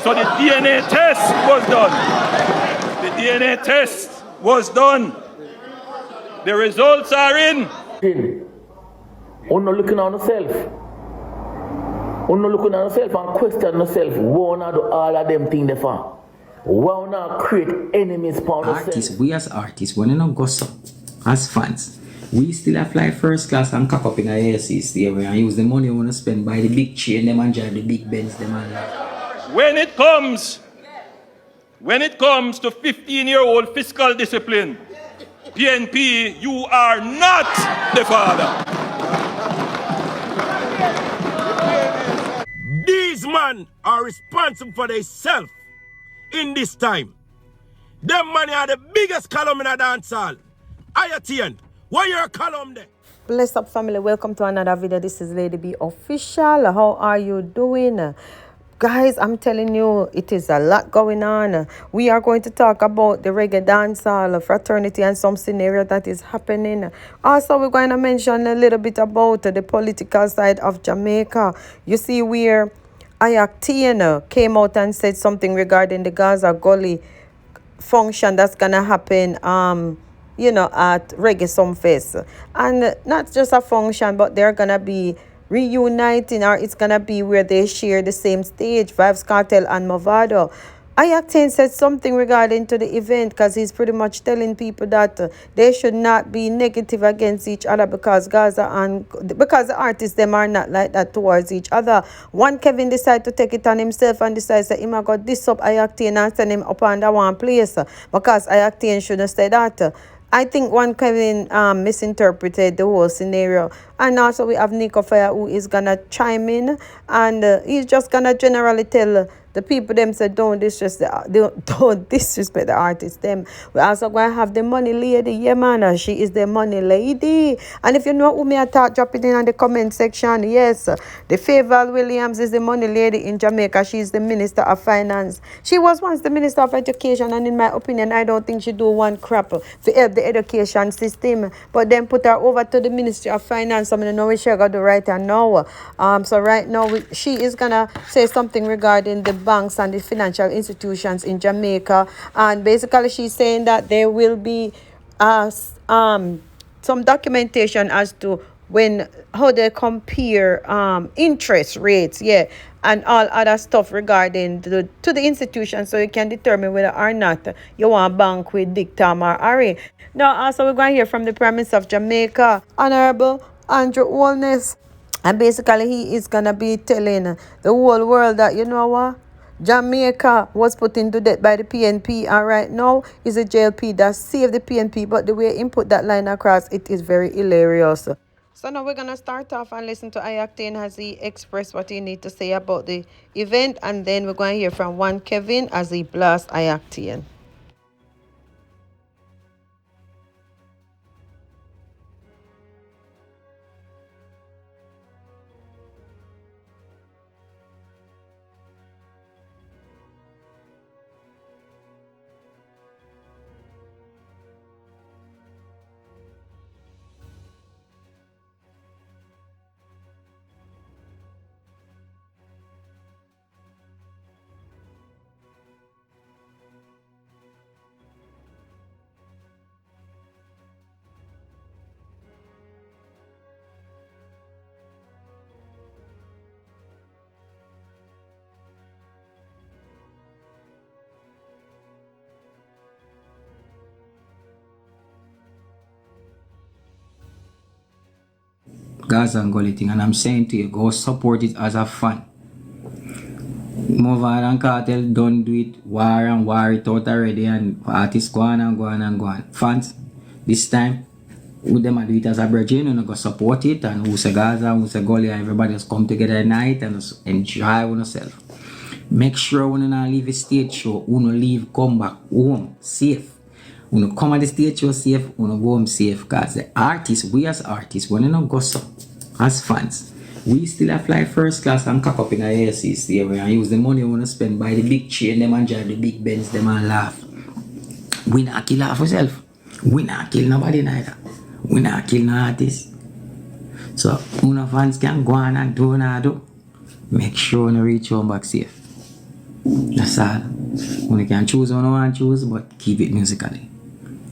So the DNA test was done. The DNA test was done. The results are in. You're not looking at yourself. You're not looking at yourself and question yourself. Why not do all of them things there for? Why not create enemies for yourself? Artists, we as artists, when you not go so, as fans, we still fly first class and cock up in a ASC stay and use the money we want to spend by the big chain them and drive the big Benz them and that. When it comes to 15-year-old fiscal discipline, PNP, you are not the father. These men are responsible for themselves in this time. Them money are the biggest column in a dance hall. I-Octane, why your column there? Bless up family, welcome to another video. This is Lady B Official. How are you doing? Guys, I'm telling you, it is a lot going on. We are going to talk about the reggae dancehall fraternity and some scenario that is happening. Also, we're going to mention a little bit about the political side of Jamaica. You see where I-Octane came out and said something regarding the Gaza Gully function that's going to happen at Reggae Sumfest. And not just a function, but they're going to be reuniting, or it's gonna be where they share the same stage, Vybz Kartel and Movado. I-Octane said something regarding to the event, because he's pretty much telling people that they should not be negative against each other because because the artists them are not like that towards each other. One Kevin decided to take it on himself and decides that he might got this up I-Octane and send him up on that one place because I-Octane shouldn't say that. I think one Kevin misinterpreted the whole scenario. And also we have Neakofyre who is going to chime in. And he's just going to generally tell the people them say don't disrespect the artists them. We're also going to have the money lady. Yeah, man, she is the money lady. And if you know who me I thought, drop it in the comment section. Yes, the Fayval Williams is the money lady in Jamaica. She's the Minister of Finance. She was once the Minister of Education, and in my opinion, I don't think she do one crap to help the education system. But then put her over to the Ministry of Finance. I mean, know what she got to right now. So right now, she is going to say something regarding the banks and the financial institutions in Jamaica, and basically she's saying that there will be some documentation as to how they compare interest rates, and all other stuff regarding to the institution, so you can determine whether or not you want to bank with Dick, Tom, or Harry. Now, also we're going to hear from the Prime Minister of Jamaica, Honorable Andrew Holness, and basically he is gonna be telling the whole world that, you know what, Jamaica was put into debt by the PNP, and right now is a JLP that saved the PNP, but the way he put that line across, it is very hilarious. So now we're going to start off and listen to I-Octane as he expressed what he need to say about the event, and then we're going to hear from one Kevin as he blasts I-Octane. Gaza and Gully thing, and I'm saying to you, go support it as a fan. Movado and Kartel don't do it, war it out already, and artists go on. Fans, this time, with them do it as a brethren, and go support it, and who say Gaza, who say Gully, everybody just come together at night and just enjoy yourself. Make sure when you not leave a stage show, when you leave, come back home safe. When you come at the stage show safe, when you go home safe, because the artists, we as artists, when you not go so, as fans, we still fly first class and cock up in a ASC stay and use the money we want to spend by the big chain them and drive the big Benz them and laugh. We not kill ourselves. We not kill nobody neither. We not kill no artists. So, when fans can go on and do what they do, make sure you reach home back safe. That's all. You can choose what you want to choose, but keep it musically.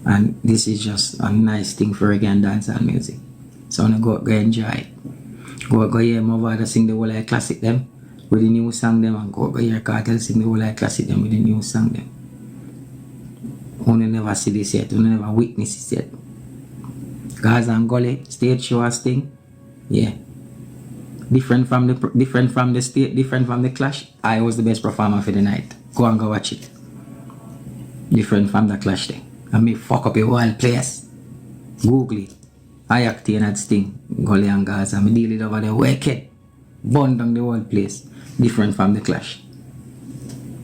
And this is just a nice thing for reggae and dancehall music. So go enjoy it. Go hear Mother sing the whole like classic them with the new song them, and go hear Cartel sing the whole like classic them with the new song them. You never see this yet, you never witness this yet. Gaza and Gully stage show as thing. Yeah. Different from the state, different from the clash. I was the best performer for the night. Go and go watch it. Different from the clash thing. And me fuck up a whole place. Google it. I-Octane had sting. Gully and Gaza. Me deal it over the wicked. Burn down the whole place. Different from the clash.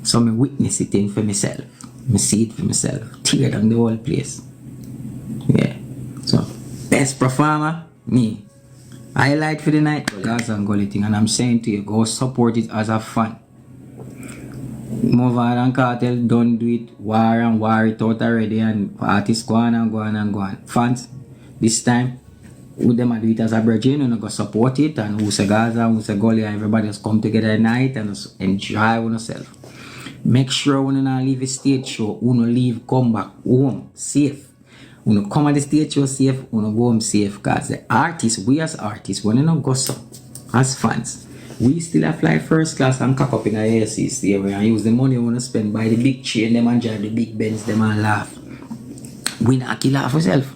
So me witness it thing for myself. Me see it for myself. Tear down the whole place. Yeah. So best performer, me. Highlight for the night, Gaza and Gully thing, and I'm saying to you, go support it as a fan. Mother and Cartel don't do it, war it out already, and artists go on. Fans, this time, with them do it as a brethren, and go support it, and who's a Gaza, who's a Gully, everybody just come together at night and just enjoy yourself. Make sure when you not leave a stage show, when you leave, come back home, safe. When you come at the stage show safe, when you go home safe, because the artists, we as artists, when you not go so, as fans, we still have fly first class and cock up in a ASC there and use the money we want to spend by the big chain, them and drive the big Benz, them and laugh. We not kill ourselves.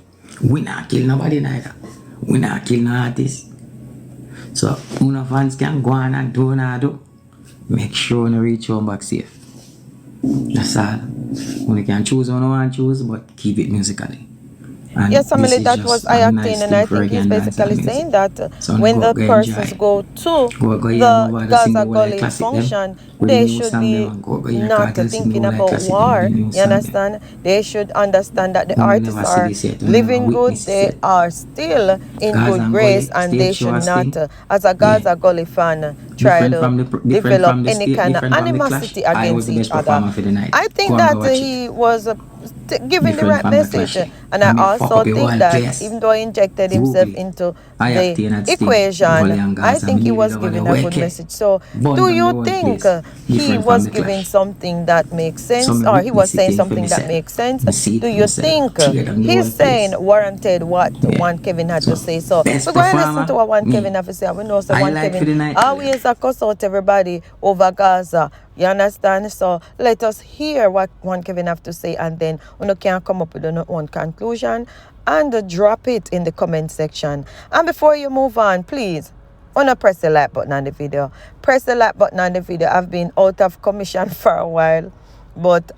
We not kill nobody neither. We not kill no artists. So, when fans can go on and do what they do, make sure you reach home back safe. That's all. You can choose what you want to choose, but keep it musically. And yes, Emily, that was I-Octane, and I think he's basically saying that when the persons go to the Gaza Gully function, they should be not thinking about war, you understand? They should understand that the artists are living good, they are still in good grace, and they should not, as a Gaza Gully fan, try to develop any kind of animosity against each other. I think that he was giving the right message, and I also think that even though he injected himself into the equation, I think he was giving a good message. So do you think he was giving something that makes sense, or he was saying something that makes sense? Do you think he's saying warranted what One Kevin had to say? So we're going to listen to what One Kevin had to say. We know so One Kevin always a cuss out everybody over Gaza. You understand? So let us hear what One Kevin have to say, and then you can come up with your own conclusion and drop it in the comment section. And before you move on, please, press the like button on the video. Press the like button on the video. I've been out of commission for a while, but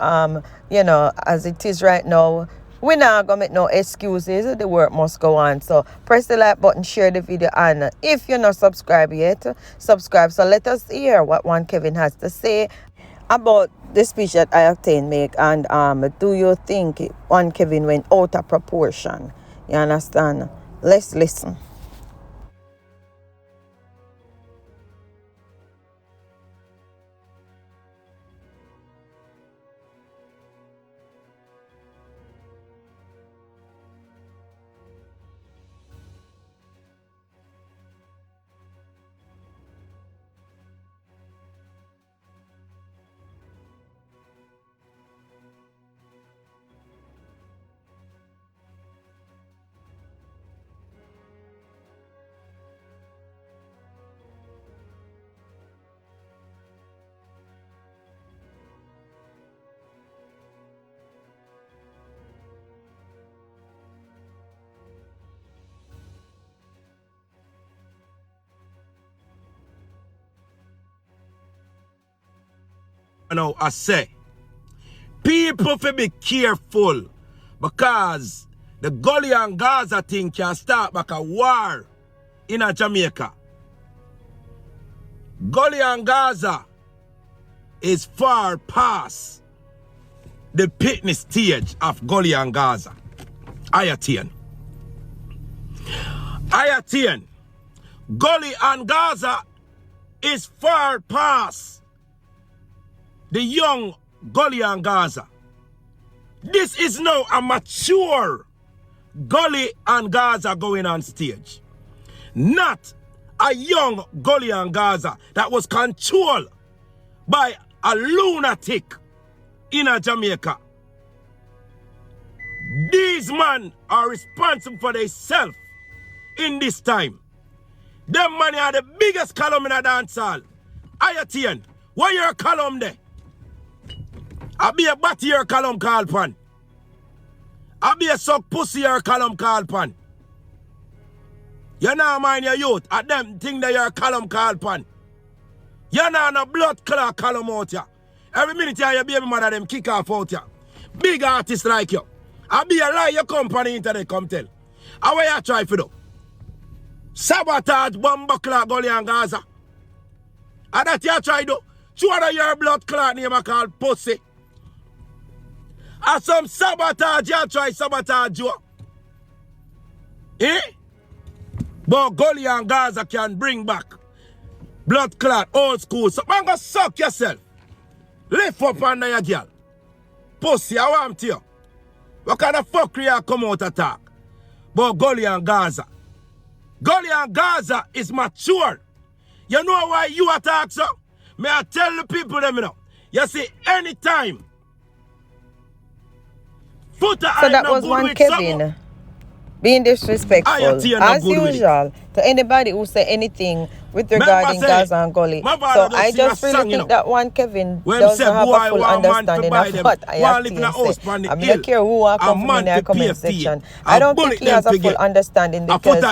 you know, as it is right now, we're not gonna make no excuses. The work must go on. So press the like button, share the video, and if you're not subscribed yet, subscribe. So let us hear what One Kevin has to say about the speech that I-Octane make, and do you think One Kevin went out of proportion? You understand? Let's listen. Now I say, people fi be careful, because the Gully and Gaza thing can start back a war in a Jamaica. Gully and Gaza is far past the pitney stage of Gully and Gaza. I-Octane. Gully and Gaza is far past the young Gully and Gaza. This is now a mature Gully and Gaza going on stage. Not a young Gully and Gaza that was controlled by a lunatic in a Jamaica. These men are responsible for themselves in this time. Them money are the biggest column in a dance hall. I-Octane, why your column there? I be a batty your column call pan. I be a suck pussy your column call pan. You know mind your youth, at them thing that your column call pan. You know no blood clot column out here. Every minute your baby mother them kick off out here. Big artists like you. I be a lie your company internet come tell. How you try for do? Sabotage bomba clot Gully and Gaza. And that you try do? Two of your blood clot name I call pussy. And some sabotage you try sabotage you. Eh? But Gully and Gaza can bring back blood clot old school. So man go suck yourself. Lift up under your girl. Pussy, I want to you. What kind of fuckery you come out attack? But Gully and Gaza. Gully and Gaza is mature. You know why you attack so? May I tell the people them, you know. You see, anytime. So that was one Kevin being disrespectful, as usual, to anybody who say anything with regarding Gaza and Gully. So I just really think that one Kevin doesn't have a full understanding of what I say. I'm not care who are coming in their comment section. I don't think he has a full understanding because,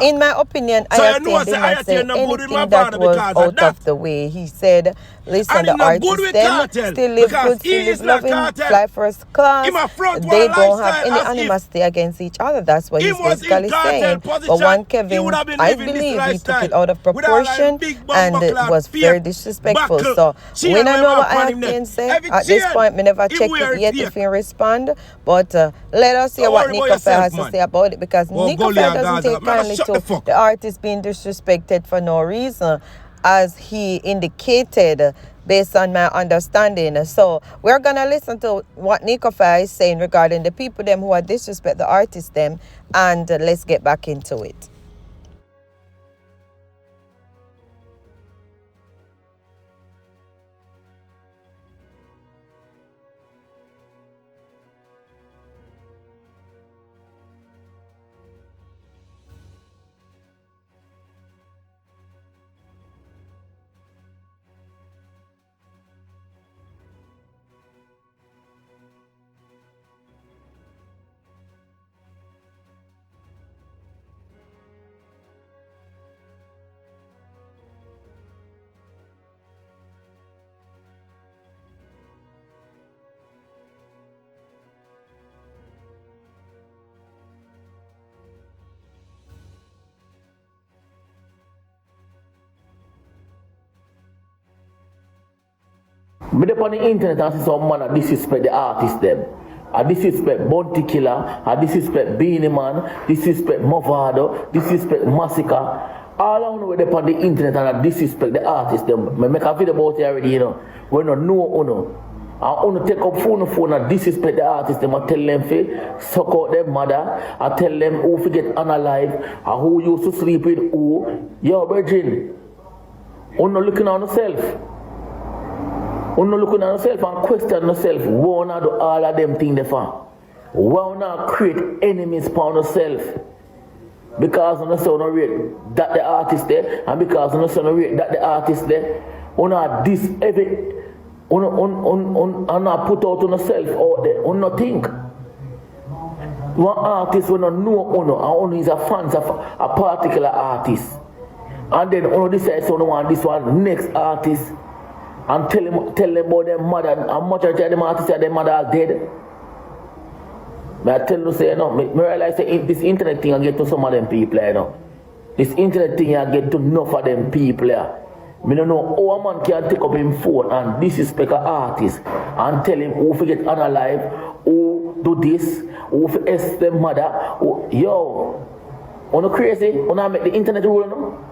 in my opinion, I did not say anything that was out of the way. He said, listen, the artists them still live good, still live loving, fly first class. They don't have any animosity against each other. That's what he's basically saying. But one Kevin, I believe he took it out of proportion and it was very disrespectful. So we don't know what I say. At this point, we never check it yet if he respond. But let us hear what Neakofyre has to say about it, because Neakofyre doesn't take kindly to the artist being disrespected for no reason, as he indicated based on my understanding. So we're going to listen to what Nekofyre is saying regarding the people them who are disrespect the artists them, and let's get back into it. Me dey on the internet and see some man that disrespect the artist them. I disrespect Bounty Killer, I disrespect Beanie Man, disrespect Movado, disrespect Massacre. All I know they on the internet and I disrespect the artist them. Me make a video about it already, you know. We don't know uno. I want to take up phone and disrespect the artist them. I tell them to suck out their mother. I tell them who forget unalive and who used to sleep with who. Yo, virgin, uno looking on yourself. Uno looking at yourself and question yourself, why not do all of them things there for? Why not create enemies for yourself? Because you don't rate that the artist there, and because you don't rate that the artist there, you not this every not put out on yourself out there, you not think. One artist will not know uno, and uno is a fan of a particular artist. And then uno decides uno want this one next artist. And tell them about their mother, how much of them artists say their mother are dead. But I tell you, say, you know, I realize that this internet thing I get to some of them people, you know. This internet thing I get to enough of them people, yeah. I don't know how a man can take up his phone and disrespect an artist and tell him who forget unalive, who do this, who forget their mother, who, yo, you know crazy? You know make the internet rule, you know?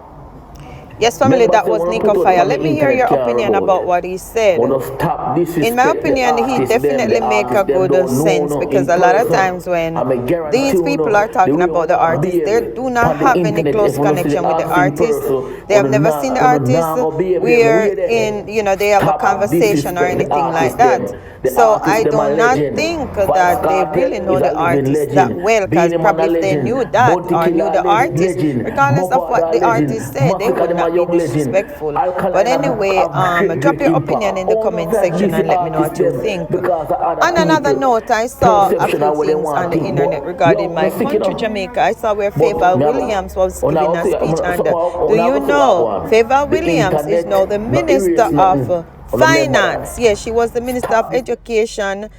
Yes, family, Remember, that say, was when I put out Neakofire. on the Let me hear internet your can't rub opinion about out. what he said. Wanna stop disrespect In my the opinion, he artists them, definitely the make a artists them good don't know sense no because in a lot of person. times when I may guarantee these you people are know, the talking way about the on artist, they do behave not on the have any internet, close if you see the connection with the artist in artist. person, They have never seen the artist go behave here, where way in, there. you know, they have a Stop conversation or disrespect the anything like artist that. them. The So artist I them do a not legend. think Vibes that they really Cartel know is the a living artist that legend. well, because Beenie Man a probably if they legend. knew that Bounty or knew Killer a the artist, legend. regardless of Mopado what a the legend. artist said, they Massacre would them a not be young legend. disrespecful. But Alkaline anyway, have great, drop great your impact. opinion in the Oh no, comment first section this and the let me know artist what you them think. because of other On another people note, I saw a perception few of what they things on want to the think. internet But regarding yo, no my sick you country, know. Jamaica. I saw where But Fayval me have Williams was on giving I a say speech, and on do I you go see what know one. Fayval The Williams is now the internet not Minister erase of nothing. Remember Finance? that. Yes, she was the Minister of Stop it. Education,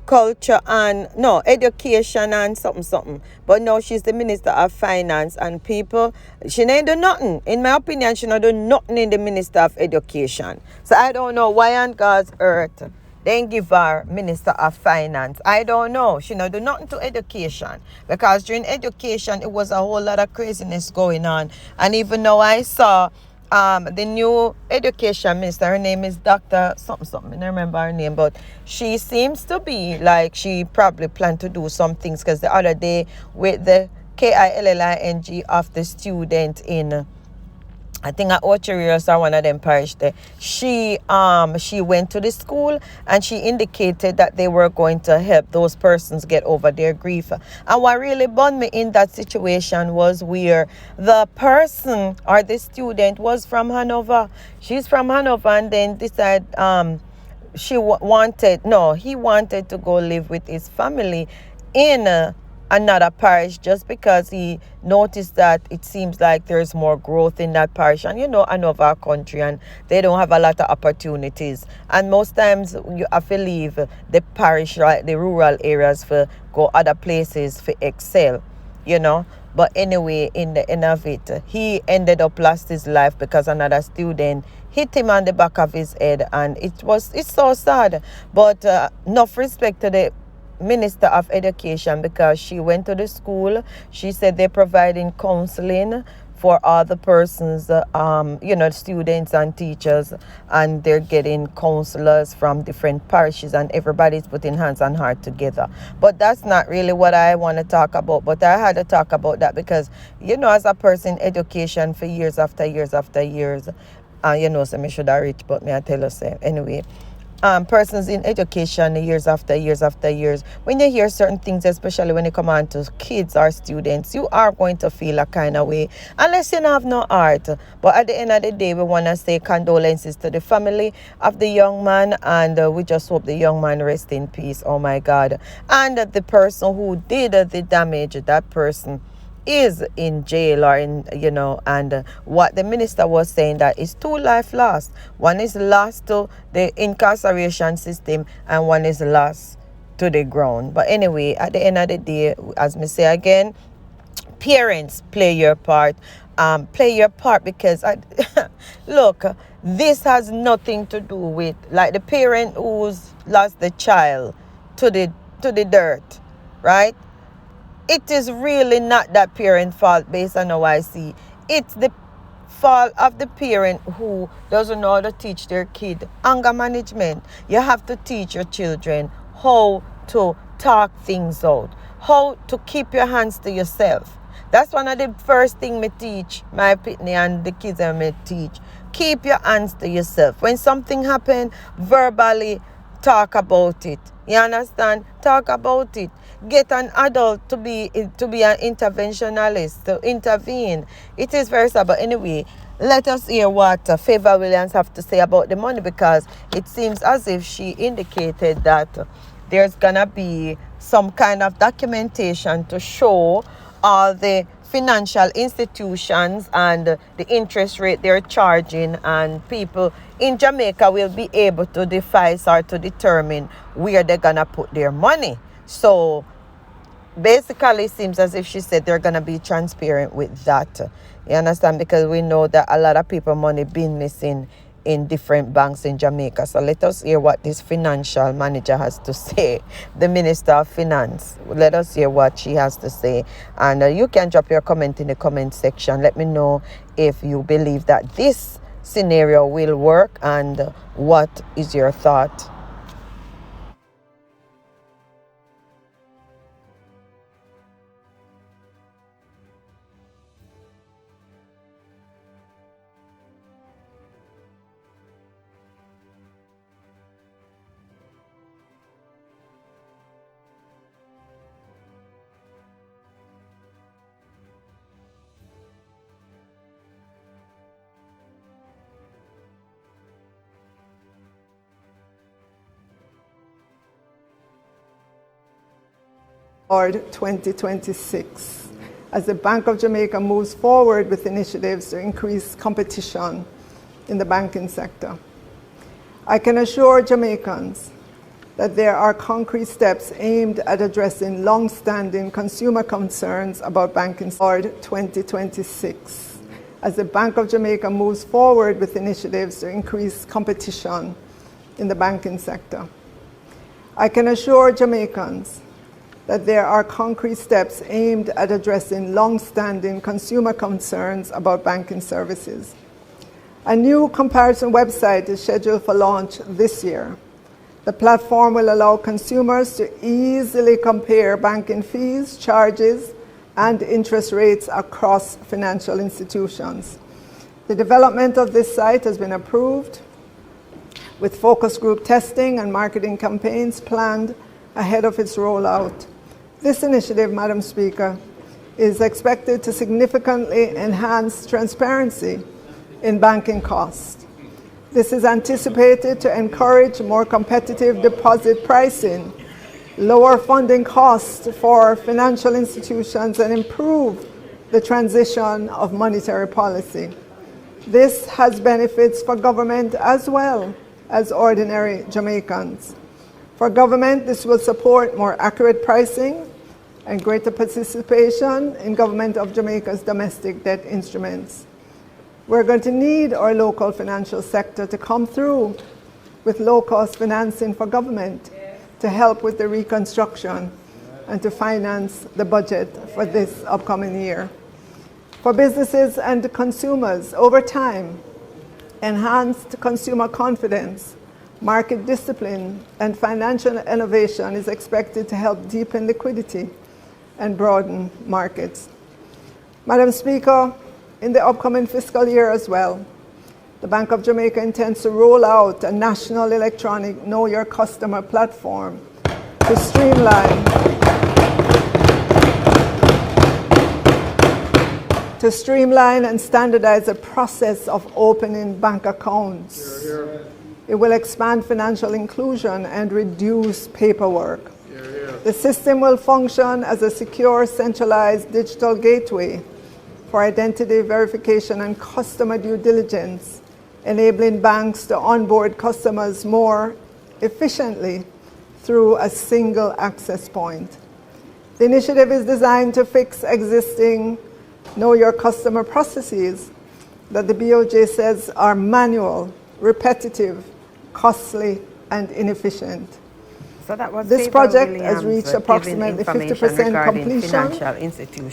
Culture, and no, Education and something something. But now she's the Minister of Finance, and people, she ain't do nothing. In my opinion, she not do nothing in the Minister of Education. So I don't know why on God's earth then give her Minister of Finance. I don't know. She not do nothing to education. Because during education, it was a whole lot of craziness going on. And even though I saw the new education minister, her name is Dr. something something, I don't remember her name, but she seems to be like she probably planned to do some things, because the other day with the KILLING of the student in I think at Ocherios or one of them parish there. She went to the school and she indicated that they were going to help those persons get over their grief. And what really bummed me in that situation was where the person or the student was from Hanover. She's from Hanover, and then decided he wanted to go live with his family in another parish, just because he noticed that it seems like there's more growth in that parish. And another country, and they don't have a lot of opportunities, and most times you have to leave the parish, right, the rural areas, for go other places for excel. But anyway, in the end of it, he ended up lost his life because another student hit him on the back of his head, and it's so sad. But enough respect to the Minister of Education, because she went to the school. She said they're providing counseling for all the persons, students and teachers, and they're getting counselors from different parishes, and everybody's putting hands on heart together. But that's not really what I want to talk about. But I had to talk about that because, as a person in education for years after years after years, so me should have reach, but me I tell you, say, anyway. Persons in education years after years after years, when you hear certain things, especially when you come on to kids or students, you are going to feel a kind of way, unless you don't have no heart. But at the end of the day, we want to say condolences to the family of the young man, and we just hope the young man rest in peace. Oh my God. And the person who did the damage, that person is in jail, or and what the minister was saying, that is 2 life lost. One is lost to the incarceration system, and one is lost to the ground. But anyway, at the end of the day, as me say again, parents, play your part. Because look, this has nothing to do with like the parent who's lost the child to the dirt, right? It is really not that parent fault based on how I see. It's the fault of the parent who doesn't know how to teach their kid anger management. You have to teach your children how to talk things out, how to keep your hands to yourself. That's one of the first thing me teach my pitney and the kids I me teach. Keep your hands to yourself. When something happen, verbally talk about it. You understand? Talk about it. Get an adult to be an interventionalist, to intervene. It is very sad. But anyway, let us hear what Fayval Williams have to say about the money, because it seems as if she indicated that there's gonna be some kind of documentation to show all the financial institutions and the interest rate they're charging, and people in Jamaica will be able to devise or to determine where they're gonna put their money. So basically, it seems as if she said they're gonna be transparent with that. You understand? Because we know that a lot of people money been missing in different banks in Jamaica. So let us hear what this financial manager has to say, the Minister of Finance. Let us hear what she has to say. And you can drop your comment in the comment section. Let me know if you believe that this scenario will work and what is your thought. Board 2026 as the Bank of Jamaica moves forward with initiatives to increase competition in the banking sector. I can assure Jamaicans that there are concrete steps aimed at addressing long-standing consumer concerns about banking. Board 2026 as the Bank of Jamaica moves forward with initiatives to increase competition in the banking sector. I can assure Jamaicans that there are concrete steps aimed at addressing long-standing consumer concerns about banking services. A new comparison website is scheduled for launch this year. The platform will allow consumers to easily compare banking fees, charges, and interest rates across financial institutions. The development of this site has been approved, with focus group testing and marketing campaigns planned ahead of its rollout. This initiative, Madam Speaker, is expected to significantly enhance transparency in banking costs. This is anticipated to encourage more competitive deposit pricing, lower funding costs for financial institutions, and improve the transition of monetary policy. This has benefits for government as well as ordinary Jamaicans. For government, this will support more accurate pricing and greater participation in Government of Jamaica's domestic debt instruments. We're going to need our local financial sector to come through with low-cost financing for government to help with the reconstruction and to finance the budget for this upcoming year. For businesses and consumers, over time, enhanced consumer confidence, market discipline, and financial innovation is expected to help deepen liquidity and broaden markets. Madam Speaker, in the upcoming fiscal year as well, the Bank of Jamaica intends to roll out a national electronic Know Your Customer platform to streamline and standardize the process of opening bank accounts. It will expand financial inclusion and reduce paperwork. The system will function as a secure, centralized digital gateway for identity verification and customer due diligence, enabling banks to onboard customers more efficiently through a single access point. The initiative is designed to fix existing Know Your Customer processes that the BOJ says are manual, repetitive, costly, and inefficient. So that was This Fayval project Williams has reached approximately 50% completion,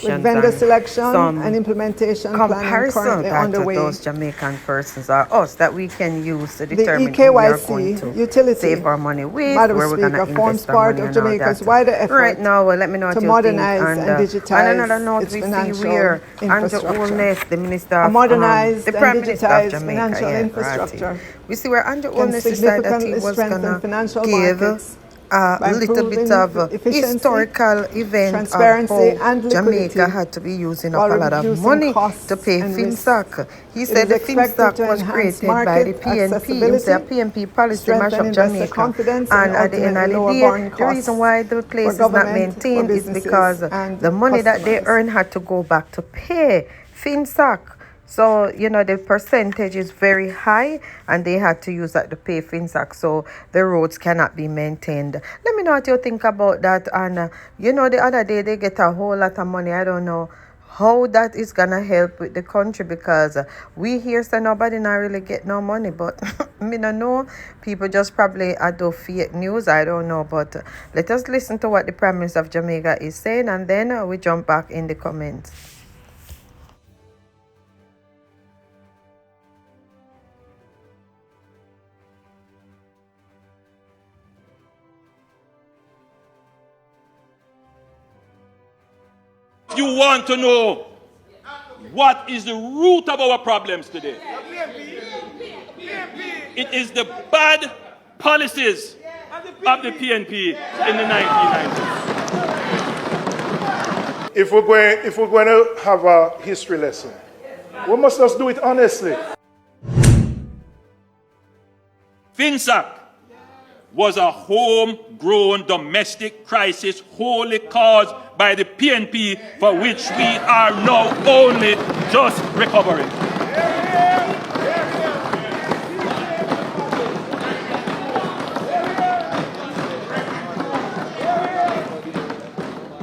with vendor selection and implementation planning currently underway. Those Jamaican persons are us that we can use to The determine who we are going EKYC to utility, save our money with, Madam where we're going to Speaker, forms invest our part money of and all Jamaica's that. wider effort Right now, let me know what to you modernize think. and On digitize another note, its we see financial we are Andrew infrastructure. Holness, the Minister A of modernized the and Prime Minister of digitized Jamaica. financial Yeah, infrastructure right. We see where Andrew can Holness decided that he significantly was strengthen going to financial give markets a by little bit improving of efficiency, historical event of transparency, how and Jamaica liquidity had to be using while up a lot of reducing money costs to pay and risks. FinSAC. He It said is the expected to FinSAC was enhance created by the market PNP. He said a accessibility, PNP policy mash strengthen up investor Jamaica. confidence, And at the end ultimately of lower the borrowing day, the reason costs why the for place is not government, for maintained is businesses, because and the money that they customers. earn had to go back to pay FinSAC. So, you know, the percentage is very high and they had to use that to pay FinSAC. So the roads cannot be maintained. Let me know what you think about that. And, you know, the other day they get a whole lot of money. I don't know how that is gonna help with the country, because we here say nobody not really get no money, but me no know, people just probably do fake news, I don't know, but let us listen to what the Prime Minister of Jamaica is saying, and then we jump back in the comments. You want to know what is the root of our problems today? It is the bad policies of the PNP in the 1990s. If we're going to have a history lesson, we must just do it honestly. FinSAC was a homegrown domestic crisis wholly caused by the PNP, for which we are now only just recovering.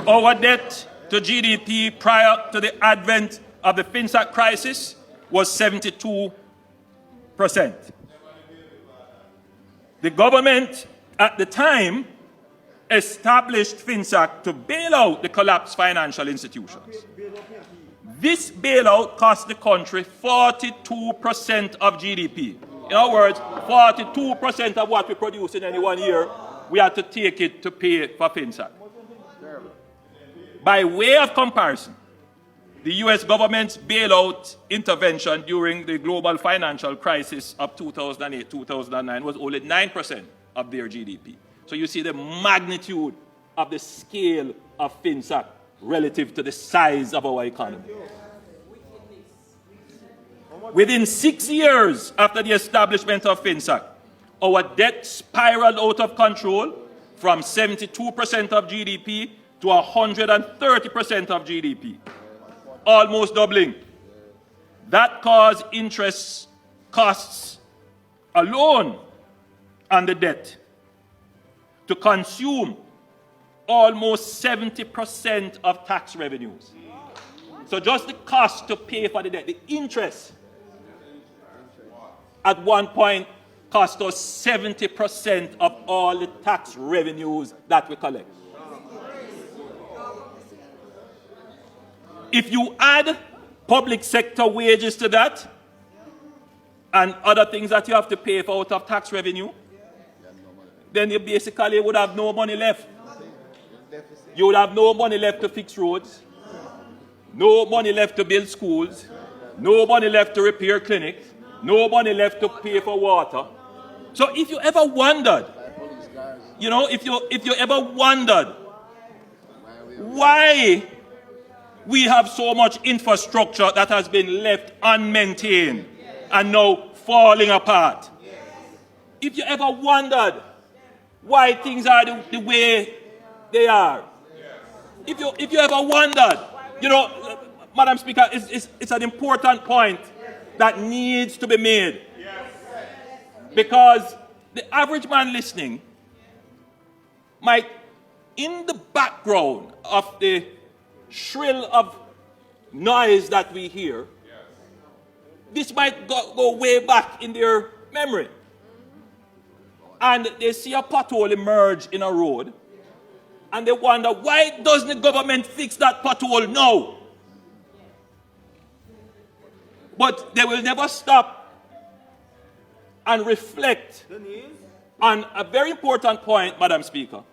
Our debt to GDP prior to the advent of the FinSAC crisis was 72%. The government at the time established FinSAC to bail out the collapsed financial institutions. This bailout cost the country 42% of GDP. In other words, 42% of what we produce in any 1 year, we had to take it to pay for FinSAC. By way of comparison, the US government's bailout intervention during the global financial crisis of 2008-2009 was only 9% of their GDP. So you see the magnitude of the scale of FinSAC relative to the size of our economy. Within 6 years after the establishment of FinSAC, our debt spiraled out of control from 72% of GDP to 130% of GDP, almost doubling. That caused interest costs alone on the debt to consume almost 70% of tax revenues. So just the cost to pay for the debt, the interest, at one point cost us 70% of all the tax revenues that we collect. If you add public sector wages to that, and other things that you have to pay for out of tax revenue, then you basically would have no money left. You would have no money left to fix roads, no money left to build schools, no money left to repair clinics, no money left to pay for water. So if you ever wondered, if you ever wondered why we have so much infrastructure that has been left unmaintained and now falling apart, if you ever wondered why things are the way they are, if you ever wondered, Madam Speaker, it's an important point that needs to be made. Because the average man listening might, in the background of the shrill of noise that we hear, this might go way back in their memory. And they see a pothole emerge in a road, and they wonder, why doesn't the government fix that pothole now? But they will never stop and reflect on a very important point, Madam Speaker,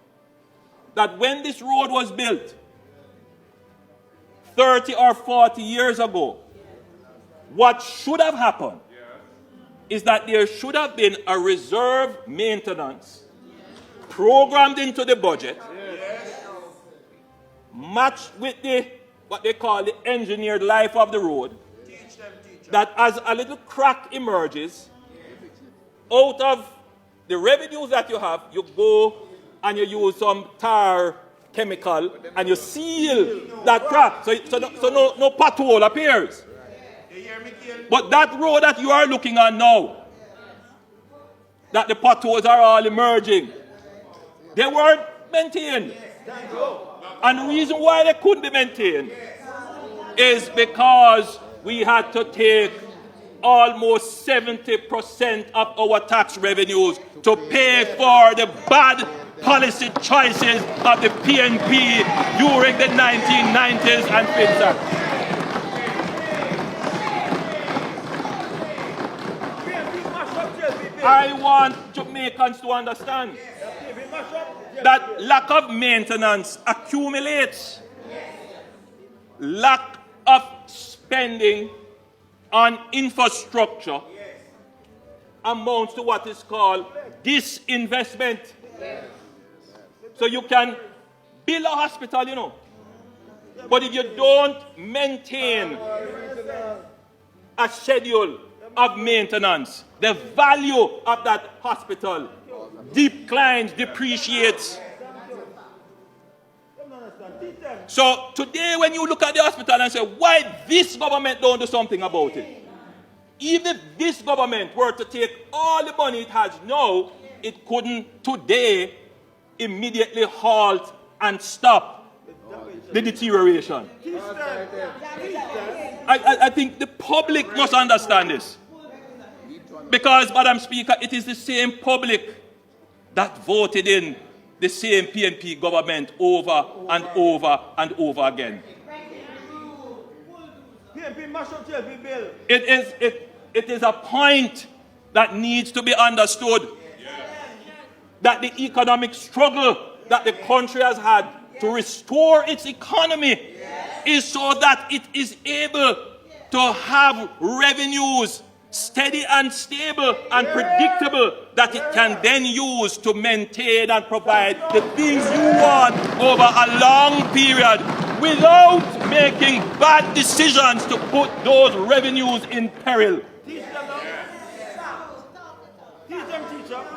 that when this road was built 30 or 40 years ago, what should have happened is that there should have been a reserve maintenance programmed into the budget, matched with what they call the engineered life of the road, that as a little crack emerges, out of the revenues that you have, you go and you use some tar chemical and you seal that crack, so no pothole appears. But that road that you are looking on now, that the potholes are all emerging, they weren't maintained. And the reason why they couldn't be maintained is because we had to take almost 70% of our tax revenues to pay for the bad policy choices of the PNP during the 1990s and FinSac. I want Jamaicans to understand that lack of maintenance accumulates. Lack of spending on infrastructure amounts to what is called disinvestment. So you can build a hospital, you know, but if you don't maintain a schedule of maintenance, the value of that hospital declines, depreciates. So today when you look at the hospital and say, why this government don't do something about it? Even if this government were to take all the money it has now, it couldn't today immediately halt and stop the deterioration. I think the public must understand this. Because, Madam Speaker, it is the same public that voted in the same PNP government over and over and over again. It is a point that needs to be understood that the economic struggle that the country has had to restore its economy is so that it is able to have revenues steady and stable and predictable that it can then use to maintain and provide the things you want over a long period without making bad decisions to put those revenues in peril.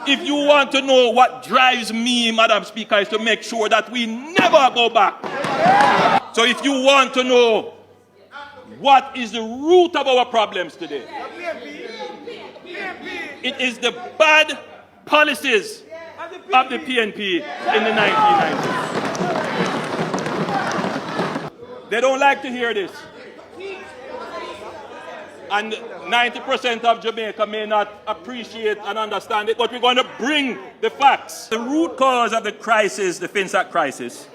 If you want to know what drives me, Madam Speaker, is to make sure that we never go back. So if you want to know what is the root of our problems today, it is the bad policies of the PNP in the 1990s. They don't like to hear this. And 90% of Jamaica may not appreciate and understand it, but we're going to bring the facts. The root cause of the crisis, the FinSac crisis,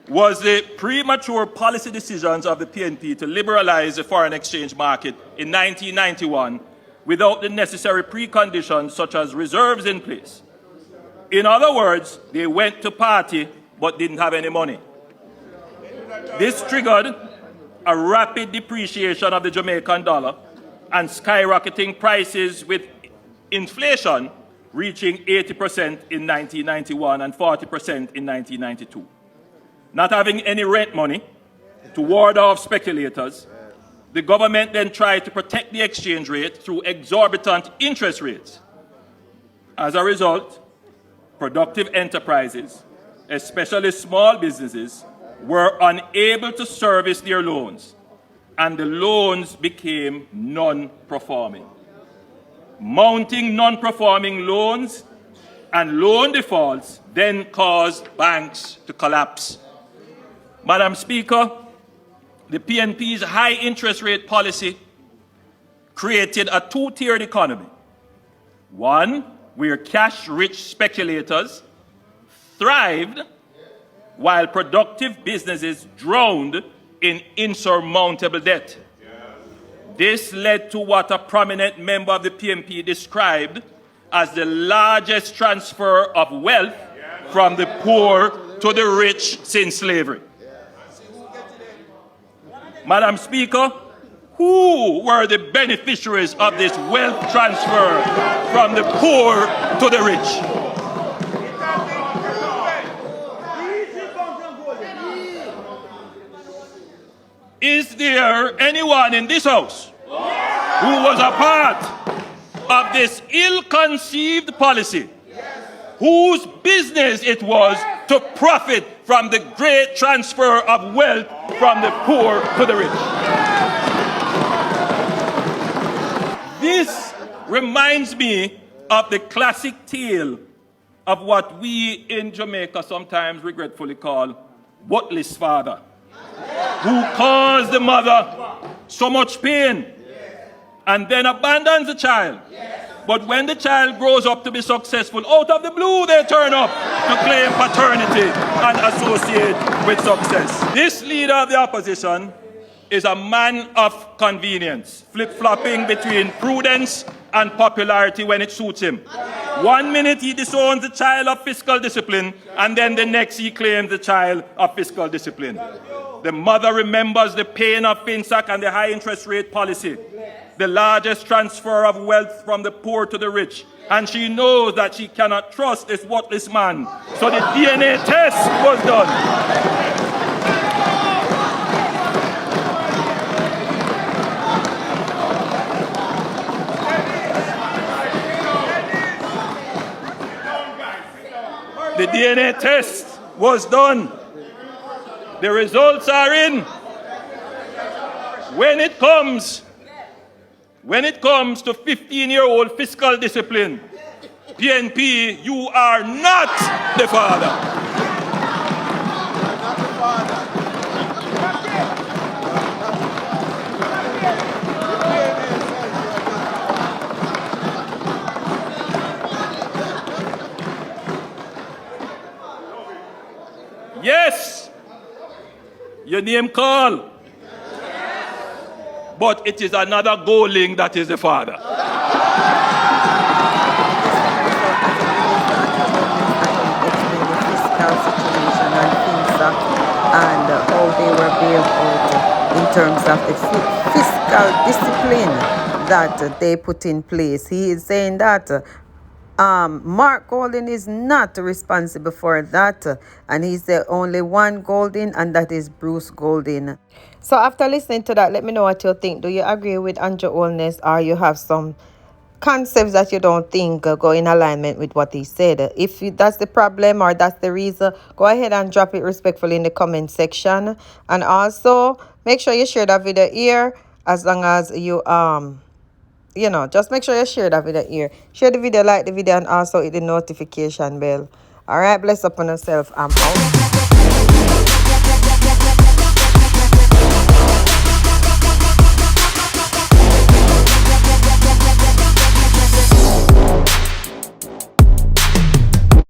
was the premature policy decisions of the PNP to liberalize the foreign exchange market in 1991 without the necessary preconditions such as reserves in place. In other words, they went to party but didn't have any money. This triggered a rapid depreciation of the Jamaican dollar and skyrocketing prices, with inflation reaching 80% in 1991 and 40% in 1992. Not having any rent money to ward off speculators, the government then tried to protect the exchange rate through exorbitant interest rates. As a result, productive enterprises, especially small businesses, were unable to service their loans, and the loans became non-performing. Mounting non-performing loans and loan defaults then caused banks to collapse. Madam Speaker, the PNP's high interest rate policy created a two-tiered economy. One where cash-rich speculators thrived while productive businesses drowned in insurmountable debt. This led to what a prominent member of the PNP described as the largest transfer of wealth from the poor to the rich since slavery. Madam Speaker, who were the beneficiaries of this wealth transfer from the poor to the rich? Is there anyone in this house who was a part of this ill-conceived policy, whose business it was to profit from the great transfer of wealth from the poor to the rich? This reminds me of the classic tale of what we in Jamaica sometimes regretfully call Butley's father. who caused the mother so much pain and then abandons the child. But when the child grows up to be successful, out of the blue they turn up to claim paternity and associate with success. This leader of the opposition is a man of convenience, flip-flopping between prudence and popularity when it suits him. 1 minute he disowns the child of fiscal discipline, and then the next he claims the child of fiscal discipline. The mother remembers the pain of FinSac and the high interest rate policy, the largest transfer of wealth from the poor to the rich, and she knows that she cannot trust this worthless man. So the DNA test was done. The DNA test was done. The results are in. When it comes to 15-year-old fiscal discipline, PNP, you are not the father. Yes, your name call, but it is another Golding that is the father. And how they were bailed out in terms of the fiscal discipline that they put in place. He is saying that Mark Golding is not responsible for that, and he's the only one Golding, and that is Bruce Golding. So after listening to that, let me know what you think. Do you agree with Andrew Holness, or you have some concepts that you don't think go in alignment with what he said? If that's the problem or that's the reason, go ahead and drop it respectfully in the comment section. And also make sure you share that video here, as long as you just make sure you share that video here. Share the video, like the video, and also hit the notification bell. All right, bless up on yourself. I'm out.